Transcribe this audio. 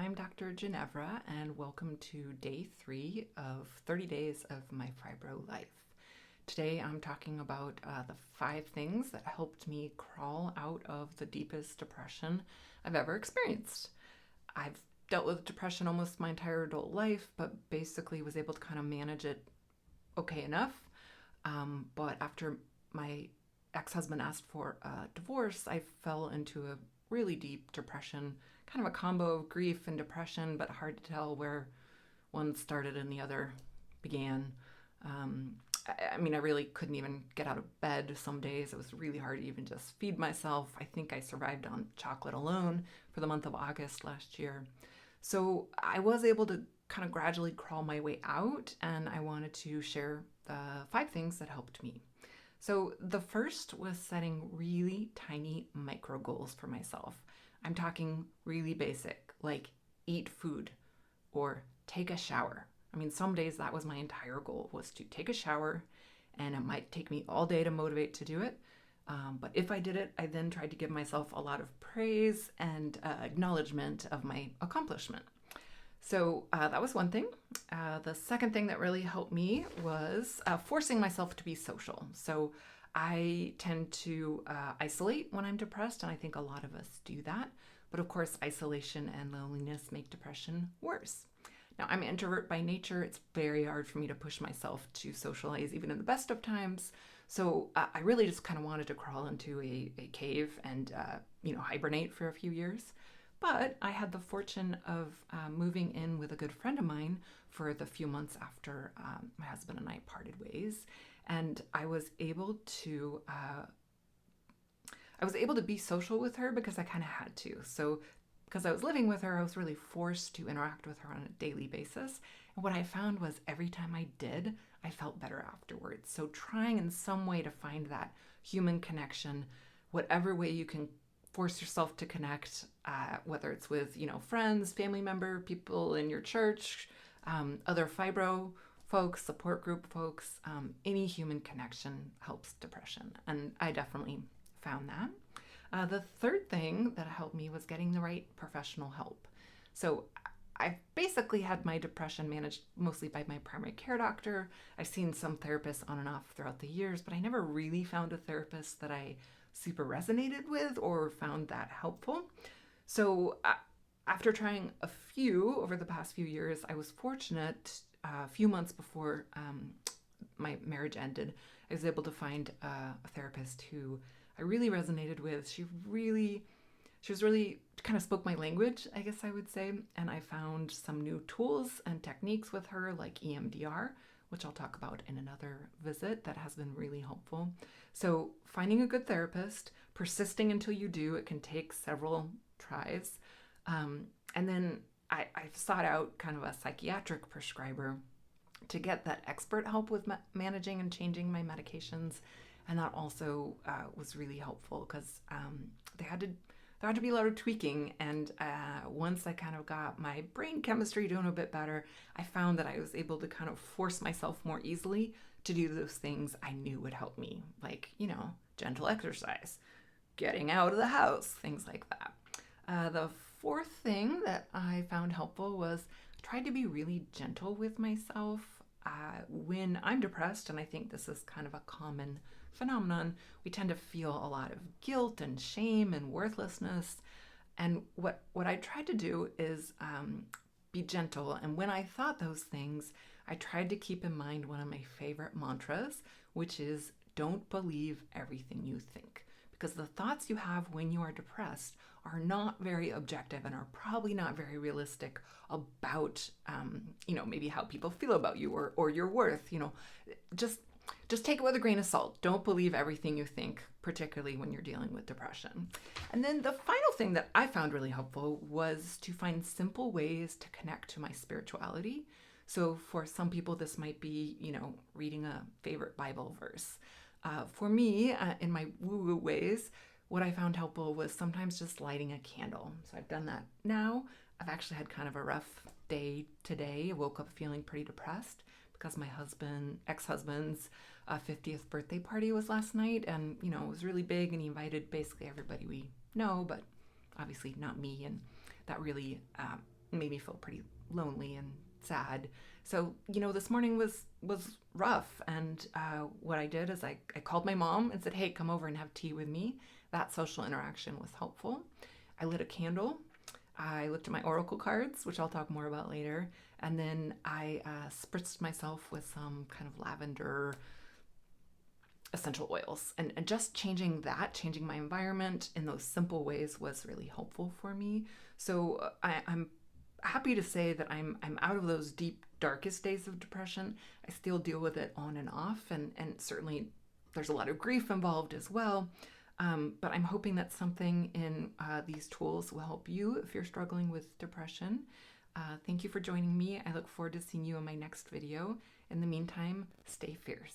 I'm Dr. Ginevra, and welcome to day 3 of 30 days of my Fibro life. Today I'm talking about the 5 things that helped me crawl out of the deepest depression I've ever experienced. I've dealt with depression almost my entire adult life, but basically was able to kind of manage it okay enough. But after my ex-husband asked for a divorce, I fell into a really deep depression, kind of a combo of grief and depression, but hard to tell where one started and the other began. I really couldn't even get out of bed some days. It was really hard to even just feed myself. I think I survived on chocolate alone for the month of August last year. So I was able to kind of gradually crawl my way out, and I wanted to share the 5 things that helped me. So the first was setting really tiny micro goals for myself. I'm talking really basic, like eat food or take a shower. Some days that was my entire goal, was to take a shower, and it might take me all day to motivate to do it. But if I did it, I then tried to give myself a lot of praise and acknowledgement of my accomplishment. So that was one thing. The second thing that really helped me was forcing myself to be social. So I tend to isolate when I'm depressed, and I think a lot of us do that. But of course, isolation and loneliness make depression worse. Now, I'm an introvert by nature. It's very hard for me to push myself to socialize, even in the best of times. So I really just kind of wanted to crawl into a cave and hibernate for a few years. But I had the fortune of moving in with a good friend of mine for the few months after my husband and I parted ways, and I was able to be social with her because I kind of had to. So because I was living with her, I was really forced to interact with her on a daily basis. And what I found was every time I did, I felt better afterwards. So trying in some way to find that human connection, whatever way you can force yourself to connect, whether it's with, friends, family member, people in your church, other Fibro folks, support group folks, any human connection helps depression. And I definitely found that. The third thing that helped me was getting the right professional help. So I basically had my depression managed mostly by my primary care doctor. I've seen some therapists on and off throughout the years, but I never really found a therapist that I super resonated with or found that helpful. So after trying a few over the past few years, I was fortunate a few months before my marriage ended, I was able to find a therapist who I really resonated with. She was really kind of spoke my language, I guess I would say. And I found some new tools and techniques with her, like EMDR, which I'll talk about in another visit, that has been really helpful. So finding a good therapist, persisting until you do, it can take several tries. And then I sought out kind of a psychiatric prescriber to get that expert help with managing and changing my medications. And that also was really helpful because there had to be a lot of tweaking. And once I kind of got my brain chemistry doing a bit better, I found that I was able to kind of force myself more easily to do those things I knew would help me, like, gentle exercise, getting out of the house, things like that. The fourth thing that I found helpful was try to be really gentle with myself when I'm depressed, and I think this is kind of a common phenomenon. We tend to feel a lot of guilt and shame and worthlessness. And what I tried to do is be gentle. And when I thought those things, I tried to keep in mind one of my favorite mantras, which is don't believe everything you think. Because the thoughts you have when you are depressed are not very objective and are probably not very realistic about, maybe how people feel about you or your worth. Just take it with a grain of salt. Don't believe everything you think, particularly when you're dealing with depression. And then the final thing that I found really helpful was to find simple ways to connect to my spirituality. So for some people, this might be, reading a favorite Bible verse. For me, in my woo-woo ways, what I found helpful was sometimes just lighting a candle. So I've done that now. I've actually had kind of a rough day today. I woke up feeling pretty depressed because my ex-husband's 50th birthday party was last night, and it was really big, and he invited basically everybody we know, but obviously not me, and that really made me feel pretty lonely and sad. So, this morning was rough, and what I did is I called my mom and said, "Hey, come over and have tea with me." That social interaction was helpful. I lit a candle. I looked at my oracle cards, which I'll talk more about later, and then I spritzed myself with some kind of lavender essential oils, and just changing my environment in those simple ways was really helpful for me. So I'm happy to say that I'm out of those deep, darkest days of depression. I still deal with it on and off, and certainly there's a lot of grief involved as well. But I'm hoping that something in these tools will help you if you're struggling with depression. Thank you for joining me. I look forward to seeing you in my next video. In the meantime, stay fierce.